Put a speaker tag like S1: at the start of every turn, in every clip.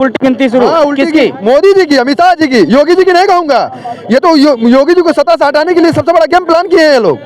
S1: उल्टी गिनती शुरू।
S2: हाँ, उल्टी
S1: किसकी?
S2: की मोदी जी की, अमित शाह जी की, योगी जी की नहीं कहूंगा। ये तो योगी जी को सत्ता से हटाने के लिए सबसे बड़ा गेम प्लान किए हैं ये लोग।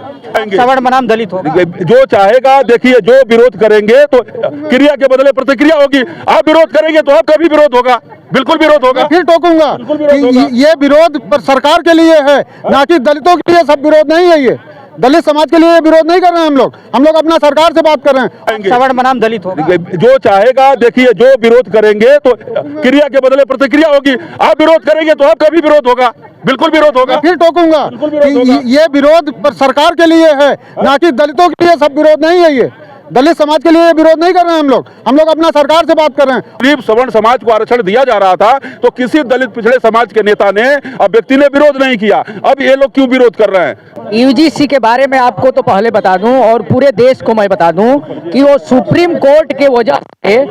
S1: सवर्ण बनाम दलित होगा।
S3: जो चाहेगा, देखिए जो विरोध करेंगे तो क्रिया के बदले प्रतिक्रिया होगी। आप विरोध करेंगे तो आपका भी विरोध होगा, बिल्कुल विरोध होगा।
S2: फिर टोकूंगा कि ये विरोध पर सरकार के लिए है, ना कि दलितों के लिए। सब विरोध नहीं है, ये दलित समाज के लिए विरोध नहीं कर रहे हैं हम लोग अपना सरकार से बात कर रहे हैं।
S1: सवर्ण बनाम दलित होगा।
S3: जो चाहेगा, देखिए जो विरोध करेंगे तो क्रिया के बदले प्रतिक्रिया होगी। आप विरोध करेंगे तो आपका भी विरोध होगा, बिल्कुल विरोध होगा।
S2: फिर टोकूंगा कि ये विरोध पर सरकार के लिए है, ना कि दलितों के लिए। सब विरोध नहीं है, ये दलित समाज के लिए विरोध नहीं कर रहे हैं हम लोग अपना सरकार से बात कर रहे हैं।
S3: गरीब सवर्ण समाज को आरक्षण दिया जा रहा था तो किसी दलित पिछड़े समाज के नेता ने अब व्यक्ति ने विरोध नहीं किया। अब ये लोग क्यों विरोध कर रहे हैं?
S1: यूजीसी के बारे में आपको तो पहले बता दूं और पूरे देश को मैं बता दूं कि वो सुप्रीम कोर्ट के वजह से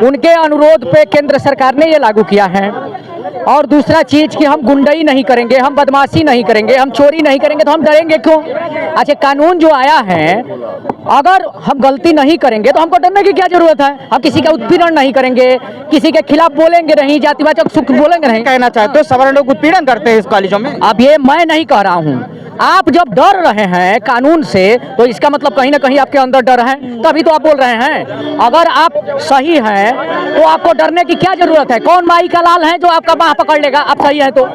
S1: उनके अनुरोध पे केंद्र सरकार ने ये लागू किया है। और दूसरा चीज कि हम गुंडई नहीं करेंगे, हम बदमाशी नहीं करेंगे, हम चोरी नहीं करेंगे, तो हम डरेंगे क्यों? अच्छा, कानून जो आया है, अगर हम गलती नहीं करेंगे तो हमको डरने की क्या जरूरत है? हम किसी का उत्पीड़न नहीं करेंगे, किसी के खिलाफ बोलेंगे नहीं, जातिवाचक सुख बोलेंगे नहीं। कहना चाहते हो सवर्ण लोग उत्पीड़न करते हैं इस कॉलेजों में? अब ये मैं नहीं कह रहा हूँ। आप जब डर रहे हैं कानून से तो इसका मतलब कहीं ना कहीं आपके अंदर डर है, तभी तो आप बोल रहे हैं। अगर आप सही हैं तो आपको डरने की क्या जरूरत है? कौन माई का लाल है जो आपका बाह पकड़ लेगा? आप सही है तो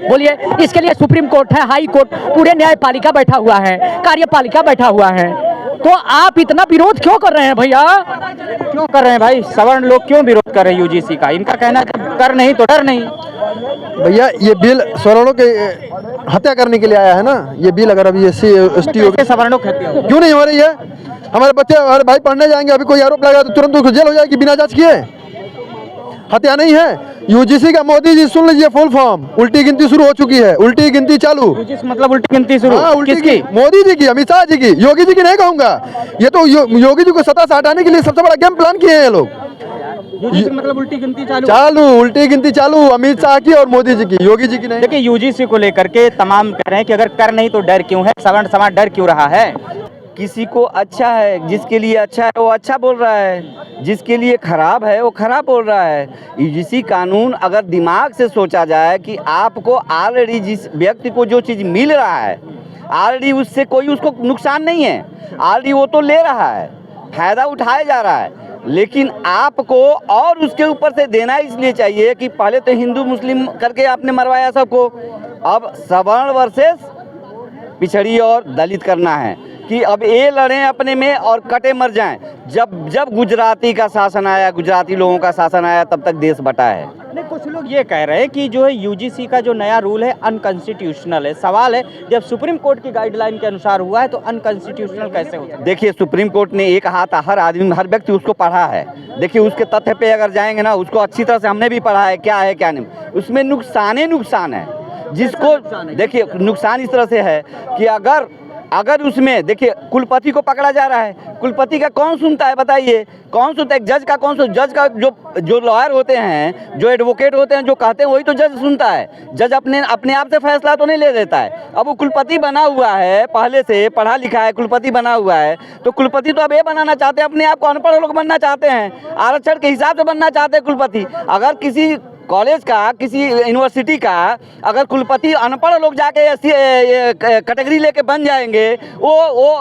S1: बोलिए। इसके लिए सुप्रीम कोर्ट है, हाई कोर्ट, पूरे न्यायपालिका बैठा हुआ है, कार्यपालिका बैठा हुआ है। तो आप इतना विरोध क्यों कर रहे हैं भैया? क्यों कर रहे हैं भाई? सवर्ण लोग क्यों विरोध कर रहे हैं यूजीसी का? इनका कहना है कर नहीं तो डर नहीं।
S2: भैया ये बिल सवर्णों के हत्या करने के लिए आया है ना। ये बिल अगर अभी SC ST हो
S1: सवर्णों की हत्या
S2: क्यों नहीं हो रही है? हमारे बच्चे, हमारे भाई पढ़ने जाएंगे, अभी कोई आरोप लगा तो तुरंत उनको जेल हो जाएगी बिना जांच किए। हत्या नहीं है। यूजीसी का मोदी जी सुन लीजिए फुल फॉर्म। उल्टी गिनती शुरू हो चुकी है, उल्टी गिनती चालू।
S1: मतलब उल्टी गिनती शुरू?
S2: हाँ, उल्टी
S1: किसकी?
S2: मोदी जी की, अमित शाह जी की, योगी जी की नहीं कहूंगा। ये तो योगी जी को सत्ता से हटाने के लिए सबसे बड़ा गेम प्लान किए हैं ये लोग।
S1: मतलब उल्टी गिनती
S2: चालू, उल्टी गिनती चालू, अमित शाह की और मोदी जी की, योगी जी की नहीं।
S1: देखिए, यूजीसी को लेकर के तमाम कह रहे हैं कि अगर कर नहीं तो डर क्यों है? सवर्ण समाज डर क्यों रहा है?
S4: किसी को अच्छा है, जिसके लिए अच्छा है वो अच्छा बोल रहा है, जिसके लिए खराब है वो खराब बोल रहा है। यूजीसी कानून अगर दिमाग से सोचा जाए कि आपको ऑलरेडी जिस व्यक्ति को जो चीज़ मिल रहा है, ऑलरेडी उससे कोई उसको नुकसान नहीं है, ऑलरेडी वो तो ले रहा है, फायदा उठाया जा रहा है, लेकिन आपको और उसके ऊपर से देना इसलिए चाहिए कि पहले तो हिंदू मुस्लिम करके आपने मरवाया सबको, अब सवर्ण वर्सेस पिछड़ी और दलित करना है कि अब ये लड़ें अपने में और कटे मर जाएं। जब गुजराती का शासन आया, गुजराती लोगों का शासन आया, तब तक देश बटा है।
S1: नहीं, कुछ लोग ये कह रहे हैं कि जो है यूजीसी का जो नया रूल है अनकॉन्स्टिट्यूशनल है। सवाल है, जब सुप्रीम कोर्ट की गाइडलाइन के अनुसार हुआ है तो अनकॉन्स्टिट्यूशनल कैसे होता है? देखिए,
S4: सुप्रीम कोर्ट ने एक हाथ, हर आदमी, हर व्यक्ति उसको पढ़ा है। देखिए, उसके तथ्य पे अगर जाएंगे ना, उसको अच्छी तरह से हमने भी पढ़ा है, क्या है क्या नहीं। उसमें नुकसान है। जिसको देखिए नुकसान इस तरह से है कि अगर उसमें देखिए कुलपति को पकड़ा जा रहा है, कुलपति का कौन सुनता है बताइए? कौन सुनता है? जज का कौन सुनता? जज का जो लॉयर होते हैं, जो एडवोकेट होते हैं, जो कहते हैं वही तो जज सुनता है। जज अपने आप से फैसला तो नहीं ले देता है। अब वो कुलपति बना हुआ है, पहले से पढ़ा लिखा है, कुलपति बना हुआ है, तो कुलपति तो अब ये बनाना चाहते हैं, अपने आप को अनपढ़ लोग बनना चाहते हैं, आरक्षण के हिसाब से बनना चाहते हैं कुलपति। अगर किसी कॉलेज का, किसी यूनिवर्सिटी का अगर कुलपति अनपढ़ लोग जाके कैटेगरी लेके बन जाएंगे, वो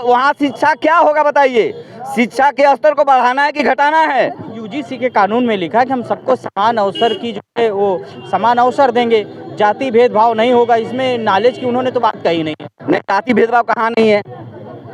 S4: वहाँ शिक्षा क्या होगा बताइए? शिक्षा के स्तर को बढ़ाना है कि घटाना है?
S1: यूजीसी के कानून में लिखा है कि हम सबको समान अवसर की जो है वो समान अवसर देंगे, जाति भेदभाव नहीं होगा। इसमें नॉलेज की उन्होंने तो बात कही नहीं है।
S4: नहीं, जाति भेदभाव कहाँ नहीं है?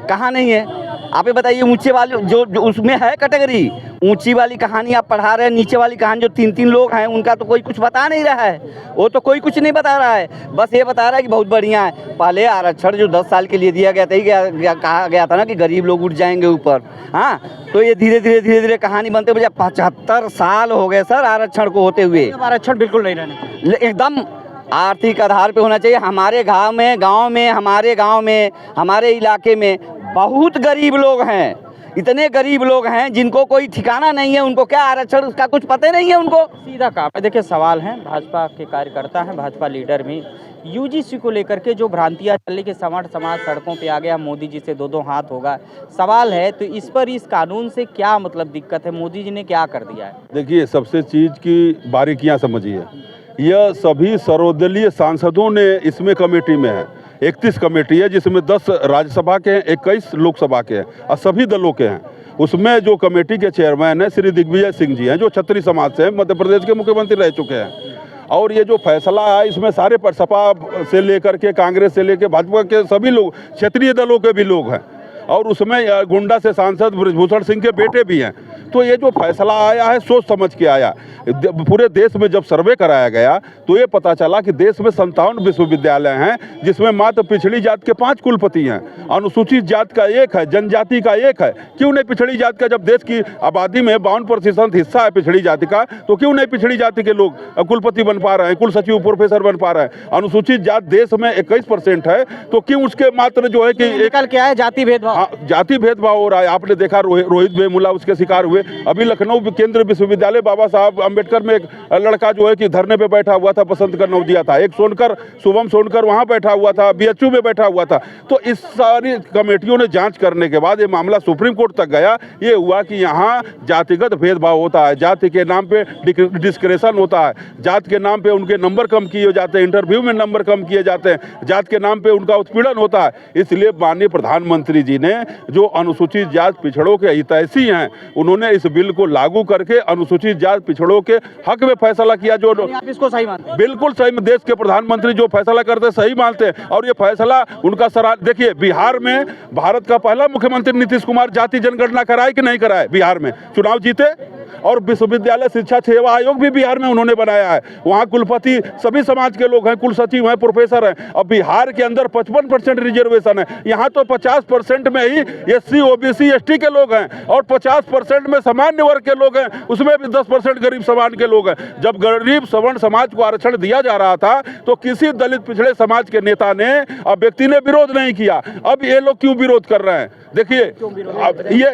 S4: कहाँ नहीं है? आप ये बताइए। ऊंचे वाली जो उसमें है कैटेगरी, ऊंची वाली कहानी आप पढ़ा रहे हैं, नीचे वाली कहानी जो 3-3 लोग हैं उनका तो कोई कुछ बता नहीं रहा है। वो तो कोई कुछ नहीं बता रहा है, बस ये बता रहा है कि बहुत बढ़िया है। पहले आरक्षण जो 10 साल के लिए दिया गया था, कहा गया था ना कि गरीब लोग उठ जाएंगे ऊपर। हाँ, तो ये धीरे धीरे कहानी बनते हुए 75 साल हो गए सर आरक्षण को होते हुए।
S1: आरक्षण बिल्कुल नहीं रहने,
S4: एकदम आर्थिक आधार पे होना चाहिए। हमारे गांव में, हमारे इलाके में बहुत गरीब लोग हैं। इतने गरीब लोग हैं जिनको कोई ठिकाना नहीं है, उनको क्या आरक्षण उसका कुछ पता नहीं है उनको।
S5: सीधा काम है। देखिए सवाल है, भाजपा के कार्यकर्ता हैं, भाजपा लीडर भी, यूजीसी को लेकर के जो भ्रांतियां चल रही कि समाज सड़कों पे आ गया, मोदी जी से दो हाथ होगा, सवाल है तो इस पर, इस कानून से क्या मतलब दिक्कत है, मोदी जी ने क्या कर दिया है?
S3: देखिए, सबसे चीज़ की बारीकियां समझिए। यह सभी सर्वदलीय सांसदों ने इसमें कमेटी में है, 31 कमेटी है जिसमें 10 राज्यसभा के हैं, 21 लोकसभा के हैं और सभी दलों के हैं। उसमें जो कमेटी के चेयरमैन हैं श्री दिग्विजय सिंह जी हैं, जो क्षत्रिय समाज से मध्य प्रदेश के मुख्यमंत्री रह चुके हैं। और ये जो फैसला है इसमें सारे पर सपा से लेकर के कांग्रेस से लेकर भाजपा के सभी लोग, क्षेत्रीय दलों के भी लोग हैं और उसमें गोंडा से सांसद बृजभूषण सिंह के बेटे भी हैं। तो ये जो फैसला आया है सोच समझ के आया। पूरे देश में जब सर्वे कराया गया तो ये पता चला कि देश में 57 विश्वविद्यालय हैं जिसमें मात्र पिछड़ी जात के 5 कुलपति हैं, अनुसूचित जात का 1 है, जनजाति का 1 है। क्यों नहीं पिछड़ी जात का? जब देश की आबादी में 52% हिस्सा है पिछड़ी जाति का, तो क्यों नहीं पिछड़ी जाति के लोग कुलपति बन पा रहे हैं, कुल सचिव प्रोफेसर बन पा रहे हैं? अनुसूचित जात देश में 21% है, तो क्यों उसके मात्र जो है कि
S5: निकल के आए जाति भेदभाव,
S3: जाति भेदभाव हो रहा है। आपने देखा रोहित वेमुला उसके शिकार हुए। अभी लखनऊ केंद्रीय विश्वविद्यालय बाबा साहब अम्बेडकर में एक लड़का जो है कि धरने पे बैठा हुआ था, बसंत कर नवदिया था, एक शुभम सोनकर वहां बैठा हुआ था, बीएचयू में बैठा हुआ था। तो इस सारी कमेटियों ने जांच करने के बाद ये मामला सुप्रीम कोर्ट तक गया। ये हुआ कि यहाँ जातिगत भेदभाव होता है, जाति के नाम पे डिस्क्रिमिनेशन होता है, जात के नाम पे उनके नंबर कम किए जाते हैं, इंटरव्यू में नंबर कम किए जाते हैं, जात के नाम पे उनका उत्पीड़न होता है। इसलिए माननीय प्रधानमंत्री जी ने जो अनुसूचित जात पिछड़ों के हितैषी हैं, उन्होंने इस बिल को लागू करके अनुसूचित जात पिछड़ों के हक में फैसला किया। जो
S5: आप इसको सही मानते हैं?
S3: बिल्कुल सही। देश के प्रधानमंत्री जो फैसला करते हैं सही मानते हैं और ये फैसला उनका देखिए, बिहार में भारत का पहला मुख्यमंत्री नीतीश कुमार जाति जनगणना कराए कि नहीं कराए? बिहार में चुनाव जीते और विश्वविद्यालय शिक्षा सेवा आयोग भी बिहार में उन्होंने बनाया है। वहाँ कुलपति सभी समाज के लोग हैं, कुल सचिव हैं, प्रोफेसर हैं। और बिहार के अंदर 55% रिजर्वेशन है, यहाँ तो 50% में ही SC OBC ST के लोग हैं और 50% में सामान्य वर्ग के लोग हैं, उसमें भी 10% गरीब समाज के लोग हैं। जब गरीब सवर्ण समाज को आरक्षण दिया जा रहा था तो किसी दलित पिछड़े समाज के नेता ने और व्यक्ति ने विरोध नहीं किया। अब ये लोग क्यों विरोध कर रहे हैं? देखिए,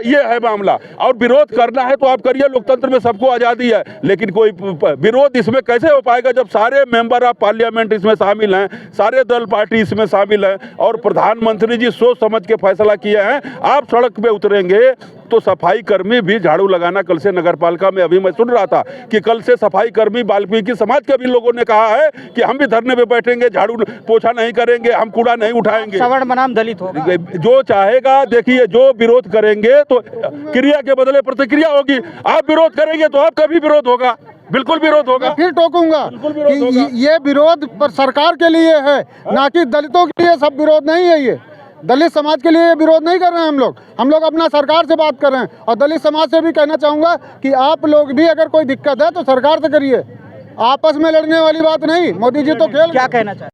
S3: ये है मामला। और विरोध करना है तो आप करिए, लोकतंत्र में सबको आज़ादी है, लेकिन कोई विरोध इसमें कैसे हो पाएगा जब सारे मेंबर ऑफ पार्लियामेंट इसमें शामिल हैं, सारे दल पार्टी इसमें शामिल हैं और प्रधानमंत्री जी सोच समझ के फैसला किए हैं। आप सड़क पे उतरेंगे तो सफाई कर्मी भी झाड़ू लगाना, कल से नगर पालिका में अभी मैं सुन रहा था कि कल से सफाई कर्मी वाल्मीकि समाज के भी लोगों ने कहा है कि हम भी धरने पे बैठेंगे, झाड़ू पोछा नहीं करेंगे, हम कूड़ा नहीं उठाएंगे।
S5: सवर्ण बनाम दलित होगा,
S3: जो चाहेगा। देखिए, जो विरोध करेंगे तो क्रिया के बदले प्रतिक्रिया होगी। आप विरोध करेंगे तो आपका भी विरोध होगा, बिल्कुल विरोध होगा।
S6: फिर टोकूंगा कि ये विरोध पर सरकार के लिए है, ना कि दलितों के लिए। सब विरोध नहीं है, ये दलित समाज के लिए विरोध नहीं कर रहे हैं हम लोग अपना सरकार से बात कर रहे हैं। और दलित समाज से भी कहना चाहूँगा कि आप लोग भी अगर कोई दिक्कत है तो सरकार से करिए, आपस में लड़ने वाली बात नहीं। मोदी जी तो खेल
S5: क्या कहना चाहिए?